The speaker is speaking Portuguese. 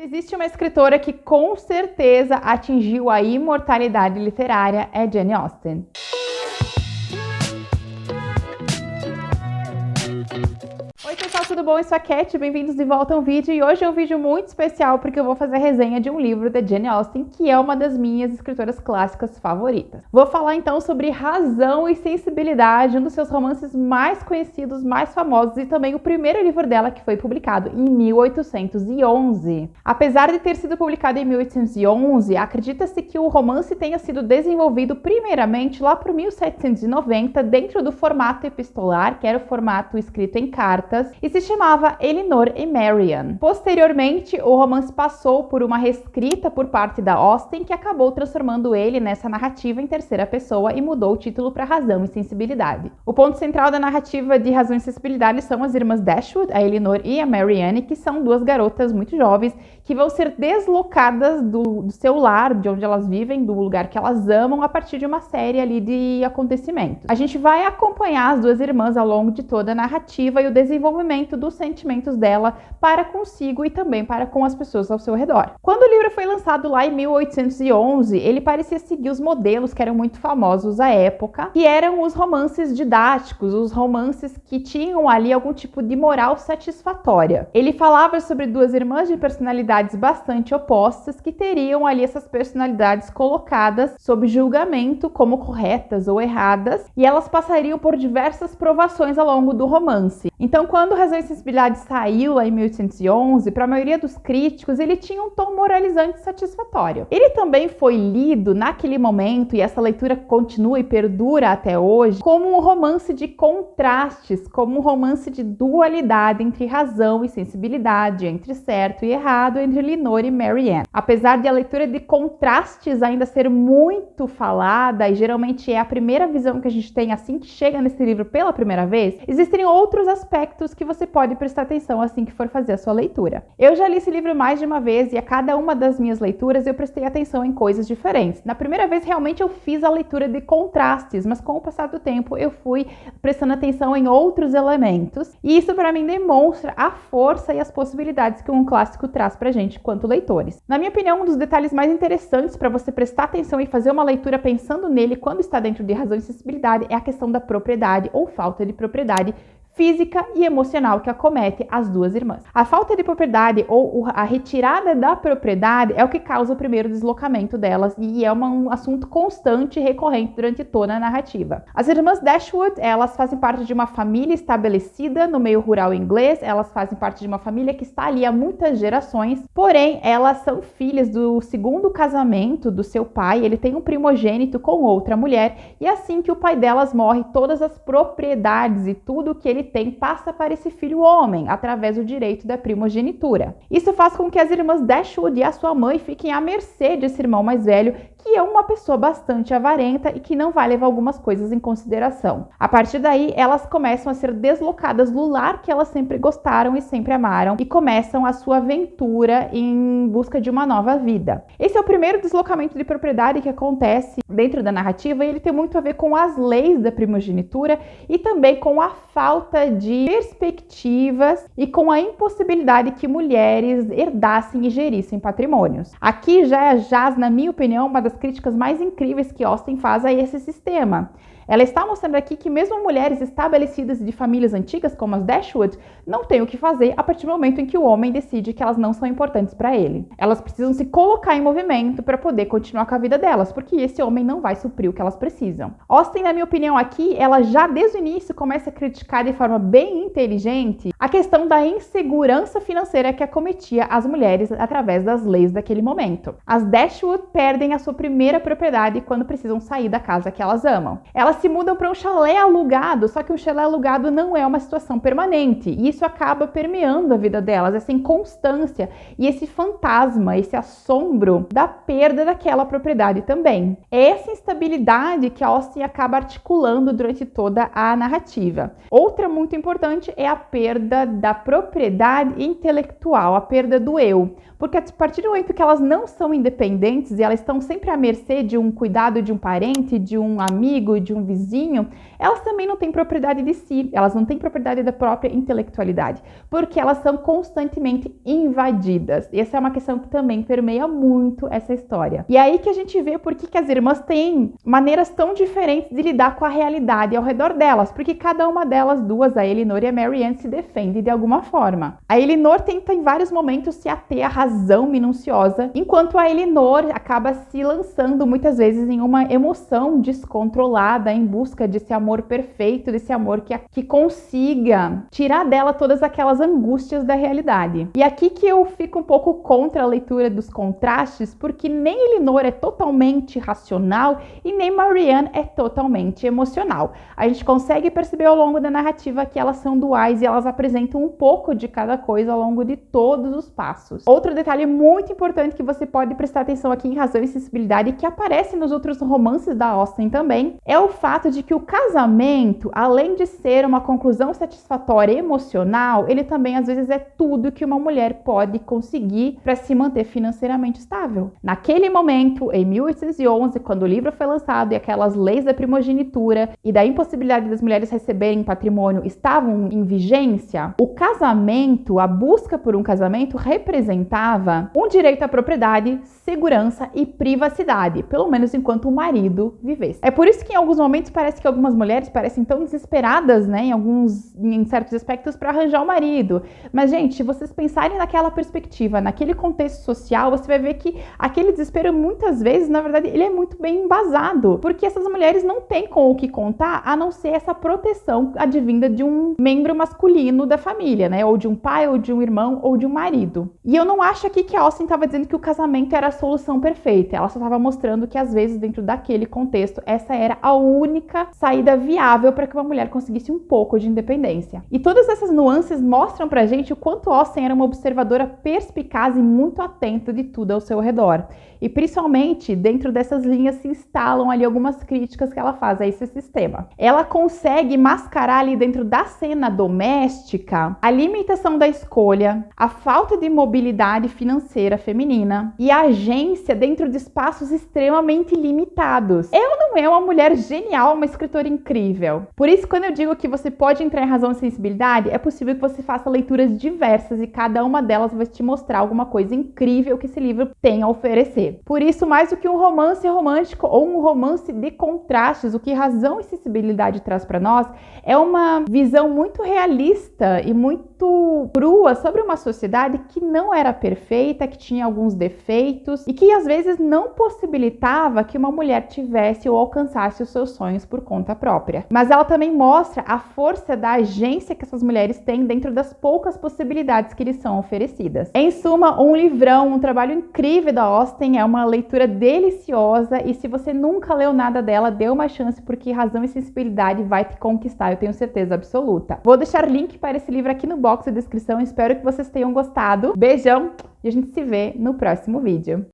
Existe uma escritora que com certeza atingiu a imortalidade literária, é Jane Austen. Oi pessoal, tudo bom? Eu sou a Cat, bem-vindos de volta a um vídeo e hoje é um vídeo muito especial porque eu vou fazer a resenha de um livro da Jane Austen, que é uma das minhas escritoras clássicas favoritas. Vou falar então sobre Razão e Sensibilidade, um dos seus romances mais conhecidos, mais famosos e também o primeiro livro dela que foi publicado em 1811. Apesar de ter sido publicado em 1811, acredita-se que o romance tenha sido desenvolvido primeiramente lá por 1790 dentro do formato epistolar, que era o formato escrito em cartas, e se chamava Elinor e Marianne. Posteriormente, o romance passou por uma reescrita por parte da Austen, que acabou transformando ele nessa narrativa em terceira pessoa e mudou o título para Razão e Sensibilidade. O ponto central da narrativa de Razão e Sensibilidade são as irmãs Dashwood, a Elinor e a Marianne, que são duas garotas muito jovens que vão ser deslocadas do seu lar, de onde elas vivem, do lugar que elas amam, a partir de uma série ali de acontecimentos. A gente vai acompanhar as duas irmãs ao longo de toda a narrativa e o desenvolvimento dos sentimentos dela para consigo e também para com as pessoas ao seu redor. Quando o livro foi lançado lá em 1811, ele parecia seguir os modelos que eram muito famosos à época, que eram os romances didáticos, os romances que tinham ali algum tipo de moral satisfatória. Ele falava sobre duas irmãs de personalidades bastante opostas que teriam ali essas personalidades colocadas sob julgamento como corretas ou erradas, e elas passariam por diversas provações ao longo do romance. Então, quando Razão e Sensibilidade saiu lá em 1811, para a maioria dos críticos, ele tinha um tom moralizante e satisfatório. Ele também foi lido naquele momento, e essa leitura continua e perdura até hoje, como um romance de contrastes, como um romance de dualidade entre razão e sensibilidade, entre certo e errado, entre Elinor e Marianne. Apesar de a leitura de contrastes ainda ser muito falada, e geralmente é a primeira visão que a gente tem assim que chega nesse livro pela primeira vez, existem outros aspectos que você pode prestar atenção assim que for fazer a sua leitura. Eu já li esse livro mais de uma vez e a cada uma das minhas leituras eu prestei atenção em coisas diferentes. Na primeira vez realmente eu fiz a leitura de contrastes, mas com o passar do tempo eu fui prestando atenção em outros elementos e isso para mim demonstra a força e as possibilidades que um clássico traz pra gente quanto leitores. Na minha opinião, um dos detalhes mais interessantes para você prestar atenção e fazer uma leitura pensando nele quando está dentro de Razão e Sensibilidade é a questão da propriedade ou falta de propriedade física e emocional que acomete as duas irmãs. A falta de propriedade ou a retirada da propriedade é o que causa o primeiro deslocamento delas e é um assunto constante e recorrente durante toda a narrativa. As irmãs Dashwood, elas fazem parte de uma família estabelecida no meio rural inglês, elas fazem parte de uma família que está ali há muitas gerações, porém elas são filhas do segundo casamento do seu pai, ele tem um primogênito com outra mulher e assim que o pai delas morre, todas as propriedades e tudo que ele tem passa para esse filho homem, através do direito da primogenitura. Isso faz com que as irmãs Dashwood e a sua mãe fiquem à mercê desse irmão mais velho, que é uma pessoa bastante avarenta e que não vai levar algumas coisas em consideração. A partir daí, elas começam a ser deslocadas do lar que elas sempre gostaram e sempre amaram e começam a sua aventura em busca de uma nova vida. Esse é o primeiro deslocamento de propriedade que acontece dentro da narrativa e ele tem muito a ver com as leis da primogenitura e também com a falta de perspectivas e com a impossibilidade que mulheres herdassem e gerissem patrimônios. Aqui já jaz, na minha opinião, uma das críticas mais incríveis que Austen faz a esse sistema. Ela está mostrando aqui que mesmo mulheres estabelecidas de famílias antigas, como as Dashwood, não têm o que fazer a partir do momento em que o homem decide que elas não são importantes para ele. Elas precisam se colocar em movimento para poder continuar com a vida delas, porque esse homem não vai suprir o que elas precisam. Austen, na minha opinião aqui, ela já desde o início começa a criticar de forma bem inteligente a questão da insegurança financeira que acometia as mulheres através das leis daquele momento. As Dashwood perdem a sua primeira propriedade quando precisam sair da casa que elas amam. Elas se mudam para um chalé alugado, só que um chalé alugado não é uma situação permanente e isso acaba permeando a vida delas, essa inconstância e esse fantasma, esse assombro da perda daquela propriedade também. É essa instabilidade que a Austen acaba articulando durante toda a narrativa. Outra muito importante é a perda da propriedade intelectual, a perda do eu, porque a partir do momento que elas não são independentes e elas estão sempre à mercê de um cuidado de um parente, de um amigo, de um um vizinho, elas também não têm propriedade de si, elas não têm propriedade da própria intelectualidade, porque elas são constantemente invadidas. E essa é uma questão que também permeia muito essa história. E aí que a gente vê por que as irmãs têm maneiras tão diferentes de lidar com a realidade ao redor delas, porque cada uma delas duas, a Elinor e a Marianne, se defende de alguma forma. A Elinor tenta em vários momentos se ater à razão minuciosa, enquanto a Elinor acaba se lançando muitas vezes em uma emoção descontrolada em busca desse amor perfeito, desse amor que consiga tirar dela todas aquelas angústias da realidade. E aqui que eu fico um pouco contra a leitura dos contrastes, porque nem Elinor é totalmente racional e nem Marianne é totalmente emocional. A gente consegue perceber ao longo da narrativa que elas são duais e elas apresentam um pouco de cada coisa ao longo de todos os passos. Outro detalhe muito importante que você pode prestar atenção aqui em Razão e Sensibilidade, que aparece nos outros romances da Austen também, é o fato de que o casamento, além de ser uma conclusão satisfatória emocional, ele também às vezes é tudo que uma mulher pode conseguir para se manter financeiramente estável. Naquele momento, em 1811, quando o livro foi lançado e aquelas leis da primogenitura e da impossibilidade das mulheres receberem patrimônio estavam em vigência, o casamento, a busca por um casamento representava um direito à propriedade, segurança e privacidade, pelo menos enquanto o marido vivesse. É por isso que em alguns momentos parece que algumas mulheres parecem tão desesperadas, né, em certos aspectos para arranjar o marido. Mas, gente, se vocês pensarem naquela perspectiva, naquele contexto social, você vai ver que aquele desespero muitas vezes, na verdade, ele é muito bem embasado, porque essas mulheres não têm com o que contar a não ser essa proteção advinda de um membro masculino da família, né, ou de um pai, ou de um irmão, ou de um marido. E eu não acho aqui que a Austen estava dizendo que o casamento era a solução perfeita, ela só estava mostrando que às vezes dentro daquele contexto essa era a única saída viável para que uma mulher conseguisse um pouco de independência. E todas essas nuances mostram pra gente o quanto Austen era uma observadora perspicaz e muito atenta de tudo ao seu redor. E principalmente dentro dessas linhas se instalam ali algumas críticas que ela faz a esse sistema. Ela consegue mascarar ali dentro da cena doméstica a limitação da escolha, a falta de mobilidade financeira feminina e a agência dentro de espaços extremamente limitados. Eu não é uma mulher genial, uma escritora incrível. Por isso, quando eu digo que você pode entrar em Razão e Sensibilidade, é possível que você faça leituras diversas e cada uma delas vai te mostrar alguma coisa incrível que esse livro tem a oferecer. Por isso, mais do que um romance romântico ou um romance de contrastes, o que Razão e Sensibilidade traz para nós é uma visão muito realista e muito crua sobre uma sociedade que não era perfeita, que tinha alguns defeitos e que às vezes não possibilitava que uma mulher tivesse ou alcançasse os seus sonhos por conta própria. Mas ela também mostra a força da agência que essas mulheres têm dentro das poucas possibilidades que lhes são oferecidas. Em suma, um livrão, um trabalho incrível da Austen, é uma leitura deliciosa e se você nunca leu nada dela, dê uma chance porque Razão e Sensibilidade vai te conquistar, eu tenho certeza absoluta. Vou deixar link para esse livro aqui no box da descrição, espero que vocês tenham gostado. Beijão e a gente se vê no próximo vídeo.